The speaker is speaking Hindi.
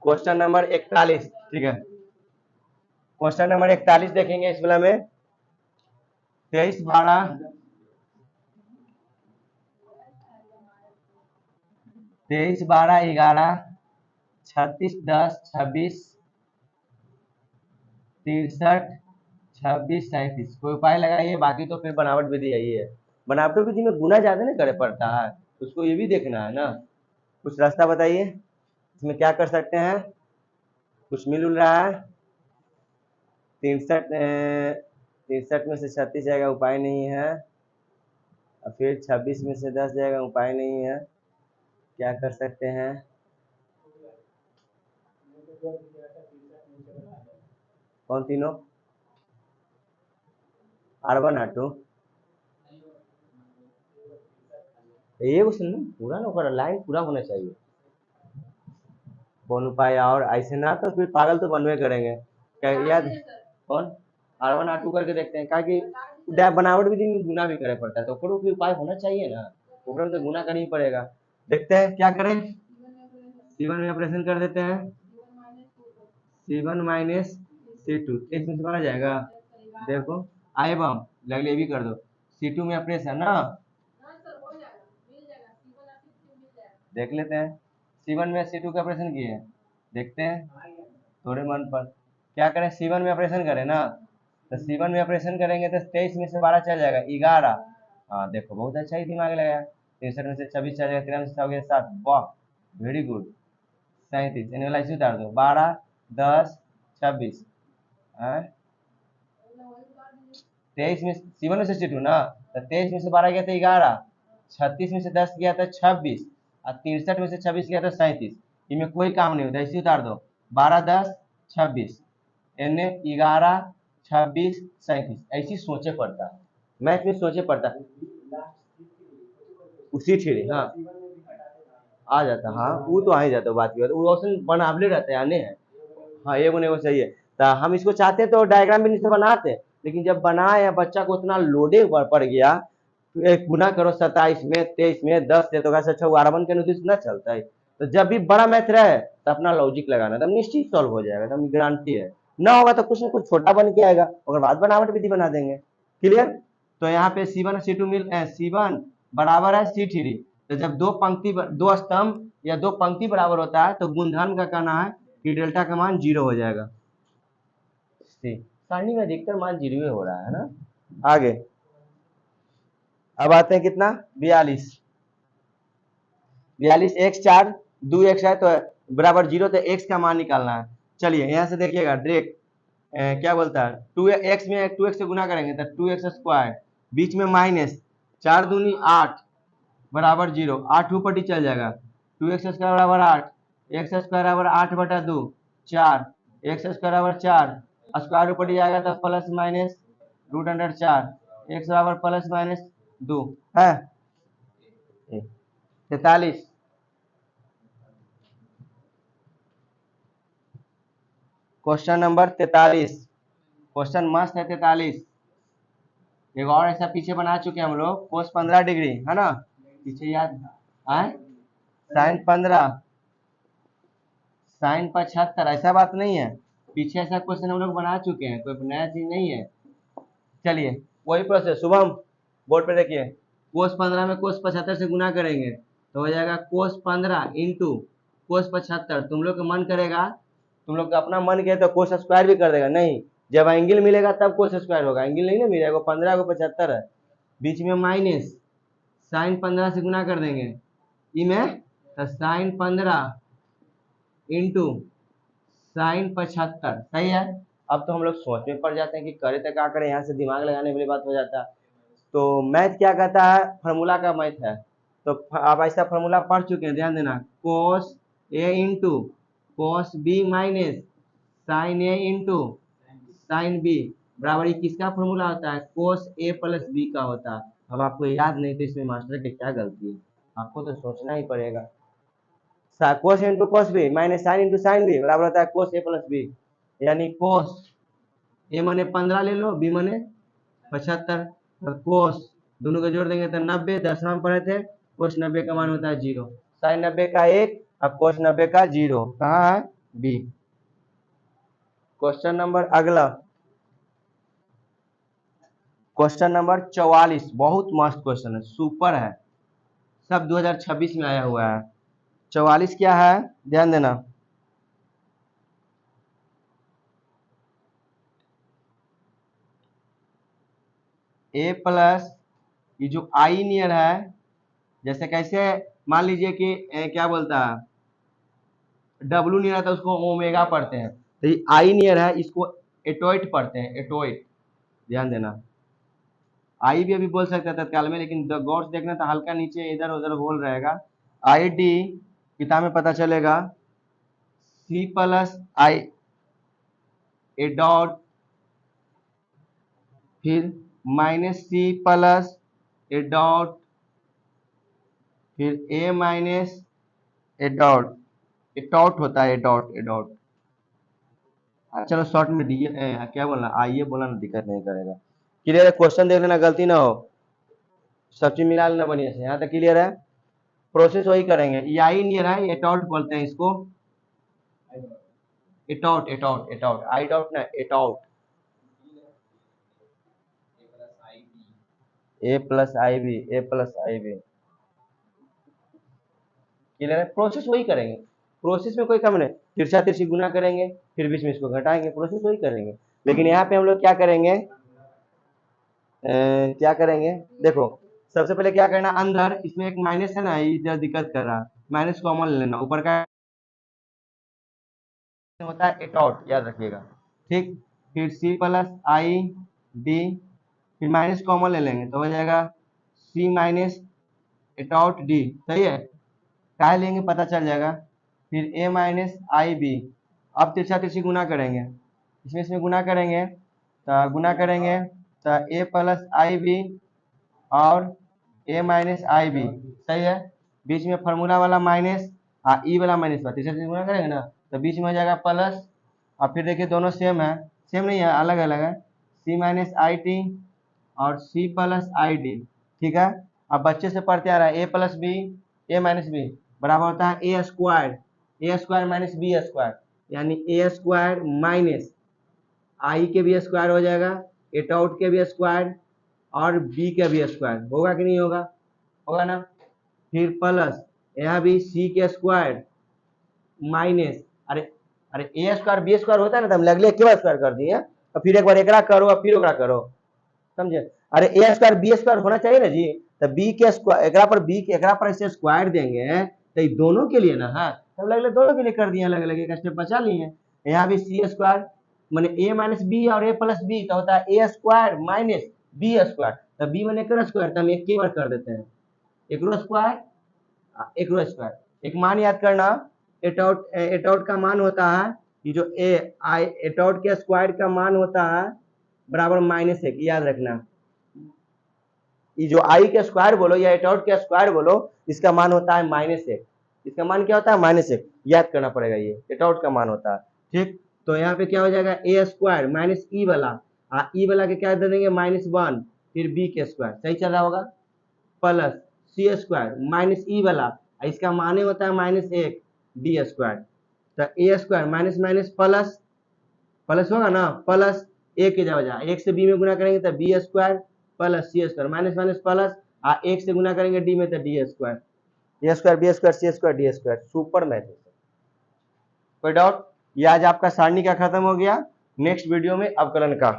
क्वेश्चन नंबर 41, ठीक है। क्वेश्चन नंबर 41 देखेंगे इस वाला में। 23 12 23 12 11 36 10 26 63 26 37 कोई उपाय लगाइए, बाकी तो फिर बनावट विधि यही है। बनावट विधि में गुना ज्यादा नहीं करे पड़ता है, उसको ये भी देखना है ना। कुछ रास्ता बताइए इसमें क्या कर सकते हैं। कुछ मिल रहा है। 63 में से 36 जाएगा, उपाय नहीं है। और फिर 26 में से 10 जाएगा, उपाय नहीं है। क्या कर सकते हैं। कौन तीनों? R1 R2 ये क्वेश्चन पूरा ना होगा, लाइन पूरा होना चाहिए। कौन उपाय? और ऐसे ना तो फिर पागल तो बनवे करेंगे। क्या याद? कौन? R1 R2 करके देखते हैं, क्या कि बनावट विधि में गुना भी करे पड़ता है, तो ओकरो भी उपाय होना चाहिए ना। ओकरो में तो गुना करना ही पड़ेगा। देखते हैं क्या करें। C1 में ऑपरेशन कर देते हैं। C1 माइनस C2 इसमें से बना जाएगा। देखो आए बम लगले भी कर दो। C2 में ऑपरेशन ना देख लेते हैं। C1 में C2 का ऑपरेशन किए, देखते हैं थोड़े मन पर। क्या करें, C1 में ऑपरेशन करें ना, तो C1 में ऑपरेशन करेंगे तो 23 में से 12 चल जाएगा 11। हाँ देखो बहुत अच्छा ही दिमाग लगाया। 63 में से 26 चल जाएगा, 13 में से हो गया 7। वाह वेरी गुड। 37 एनालाइज उतार दो, 12 10 26 23 में C1 में से C2 ना, तो 23 में से 12 गया था 11, 36 में से 10 गया था 26 और 63 में से 26 गया था 37। इनमें कोई काम नहीं होता, इसी उतार दो। 12 10 26 एने 11 26 37 ऐसी सोचे पड़ता है, मैथ में सोचे पड़ता है। उसी ठेरे हाँ आ जाता, हाँ वो तो आ ही जाता, बात की बात वो ऑप्शन बनावले रहते हैं आने हैं। हाँ ये बोने को सही है। तो हम इसको चाहते तो डायग्राम भी नहीं बनाते, लेकिन जब बनाए या बच्चा को उतना लोडिंग पड़ गया, तो एक गुना करो 27 में 23 में 10 से, तो कैसे अच्छा R1 के अनुसार ना चलता है। तो जब भी बड़ा मैथ रहे तो अपना लॉजिक लगाना, तब निश्चित सॉल्व हो जाएगा, तब गारंटी है। ना होगा तो कुछ ना कुछ छोटा बन के आएगा, और बाद बनावट विधि बना देंगे। क्लियर? तो यहाँ पे C1 और C2 C1 बराबर है C3। तो जब दो स्तंभ या दो पंक्ति बराबर होता है तो गुणधर्म का कहना है कि डेल्टा का मान 0 हो जाएगा। सारणी में अधिकतर मान 0 हो रहा है ना। आगे अब आते हैं कितना 42 x 4 2x है तो बराबर 0, तो x का मान निकालना है। चलिए यहाँ से देखिएगा डायरेक्ट क्या बोलता है 2x में 2x से गुना करेंगे तो 2x स्क्वायर, बीच में माइनस 4 दूनी 8 बराबर 0, 8 ऊपर ही चल जाएगा। 2x स्क्वायर बराबर 8, x स्क्वायर बराबर 8/2 4, x स्क्वायर बराबर 4, स्क्वायर ऊपर ही जाएगा तो प्लस माइनस √4, x बराबर प्लस माइनस 2 है 43। क्वेश्चन नंबर 43, क्वेश्चन मस्त है 43। एक और ऐसा पीछे बना चुके हम लोग, कोस 15 डिग्री है ना, पीछे याद आए साइन 15 साइन 75, ऐसा बात नहीं है, पीछे ऐसा क्वेश्चन हम लोग बना चुके हैं, कोई नया चीज नहीं है। चलिए वही प्रोसेस, शुभम बोर्ड पे देखिए, कोस 15 में कोस 75 से गुना करेंगे तो हो जाएगा कोस 15 इंटू कोस 75। तुम लोग का मन करेगा, तुम लोग का अपना मन किया तो कोस स्क्वायर भी कर देगा, नहीं जब एंगल मिलेगा तब कोस स्क्वायर होगा, एंगल नहीं ना मिलेगा। 15 को 75 है, बीच में माइनस साइन 15 से गुना कर देंगे इमें, तो साइन 15 इंटू साइन 75 सही है। अब तो हम लोग सोच में पड़ जाते हैं कि करे तो क्या करें, यहाँ से दिमाग लगाने वाली बात हो जाता है। तो मैथ क्या कहता है, फार्मूला का मैथ है, तो आप ऐसा फार्मूला पढ़ चुके हैं, ध्यान देना। Cos A into cos B minus sine A into sine B बराबर, ये किसका फार्मूला होता है, कोस ए प्लस बी का होता है। अब आपको याद नहीं तो इसमें मास्टर की क्या गलती है, आपको तो सोचना ही पड़ेगा। Cos into cos B minus sine into sine B बराबर होता है कोस ए प्लस बी, यानी कोस ए मने 15 ले लो, बी मने 75, और कोस दोनों को जोड़ देंगे तो 90, 10 में पढ़े थे, कोस 90 का मान होता है 0, साइन 90 का 1 और कोस 90 का 0 कहाँ है बी। क्वेश्चन नंबर अगला, क्वेश्चन नंबर 44, बहुत मस्त क्वेश्चन है, सुपर है, सब 2026 में आया हुआ है। 44 क्या है, ध्यान देना। ए प्लस ये जो आई नियर है, जैसे कैसे मान लीजिए कि क्या बोलता है, डब्लू नियर है तो उसको ओमेगा पढ़ते हैं, तो ये आई नियर है इसको एटोइट पढ़ते हैं, एटोइट, ध्यान देना। आई भी अभी बोल सकते हैं तत्काल में, लेकिन गौर से देखना तो हल्का नीचे इधर उधर होल रहेगा। आई डी किताब में पता चलेगा, C plus I A dot, फिर minus C plus A dot, फिर A minus A dot, A dot होता है, ए डॉट, ए डॉट। चलो शॉर्ट में डी क्या बोलना, आइए बोला ना, दिक्कत नहीं करेगा। क्लियर है, क्वेश्चन देख लेना, गलती ना हो, सब चीज मिला लेना बढ़िया से, यहाँ तक क्लियर है। प्रोसेस वही करेंगे, ये आई नियर है, एटॉट बोलते हैं इसको, एटॉट, एटॉट, एटॉट, आई डॉट ना, एटॉट, ए प्लस आई बी, ए प्लस आई बी। क्लियर है, प्रोसेस वही करेंगे, प्रोसेस में कोई कम नहीं, तिरछा तिरछी गुना करेंगे, फिर बीच में इसको घटाएंगे, प्रोसेस वही करेंगे। लेकिन यहाँ पे हम लोग क्या करेंगे, क्या करेंगे, देखो सबसे पहले क्या करना, अंदर इसमें एक माइनस है ना, इधर दिक्कत कर रहा है, माइनस कॉमन ले लेना, ऊपर का होता है एटॉट, याद रखिएगा, ठीक। फिर सी प्लस आई डी, फिर माइनस कॉमन ले लेंगे तो हो जाएगा सी माइनस एटॉट डी, सही है, क्या लेंगे पता चल जाएगा। फिर ए माइनस आई बी, अब तिरछा तिरछी गुना करेंगे, इसमें गुना करेंगे, तो गुना करेंगे तो ए प्लस आई बी और ए माइनस आई बी, सही है, बीच में फार्मूला वाला माइनस ई वाला माइनस, तिरछा तिरछी गुना करेंगे ना तो बीच में हो जाएगा प्लस, और फिर देखिए दोनों सेम है, सेम नहीं है, अलग अलग है, सी माइनस आई टी और सी प्लस आई डी, ठीक है। अब बच्चे से पढ़ते आ रहा है, ए प्लस बी, ए माइनस बी बराबर होता है ए स्क्वायर माइनस बी स्क्वायर, यानी ए स्क्वायर माइनस आई के भी स्क्वायर हो जाएगा, एट आउट के भी स्क्वायर और बी के भी स्क्वायर, होगा कि नहीं होगा, होगा ना। फिर प्लस यहाँ भी सी के स्क्वायर माइनस, अरे अरे ए स्क्वायर बी स्क्वायर होता है ना, तो हम लगले क्यों स्क्वायर कर दिए, और फिर एक बार एकरा करो और फिर ओकरा करो, समझे। अरे ए स्क्वायर बी स्क्वायर होना चाहिए ना जी, तो बी के स्क्वायर एकरा पर बी के एकरा पर ऐसे स्क्वायर देंगे तो ये दोनों के लिए ना, हाँ तब लगले दोनों के लिए कर दिए, अलग अलग एक स्टेप बचा लिए। यहाँ भी सी स्क्वायर मैंने ए माइनस बी और ए प्लस बी तो होता है ए स्क्वायर माइनस बी स्क्वायर, तो बी मैंने एक स्क्वायर तो हम एक बार कर देते हैं, एक स्क्वायर एक स्क्वायर, एक मान याद करना, एटआउट का मान होता है, ये जो एटआउट के स्क्वायर का मान होता है बराबर माइनस एक, याद रखना, ये जो आई के स्क्वायर बोलो या एटआउट के स्क्वायर बोलो, इसका मान होता है माइनस एक, इसका मान क्या होता है माइनस एक, याद करना पड़ेगा, ये एटआउट का मान होता है, ठीक। तो यहाँ पे क्या हो जाएगा, ए स्क्वायर माइनस ई वाला, ई वाला के क्या दे देंगे माइनस वन, फिर बी के स्क्वायर, सही चल रहा होगा, प्लस सी स्क्वायर माइनस ई वाला, इसका मान ही होता है माइनस एक, डी स्क्वायर, तो A square minus minus plus, plus होगा ना, प्लस ए के जगह एक से बी में गुना करेंगे तो B square plus C square minus minus plus, एक से गुना करेंगे डी में तो D square, A square B square C square D square, super math. कोई डाउट, ये आज आपका सारणी का खत्म हो गया, नेक्स्ट वीडियो में अवकलन का।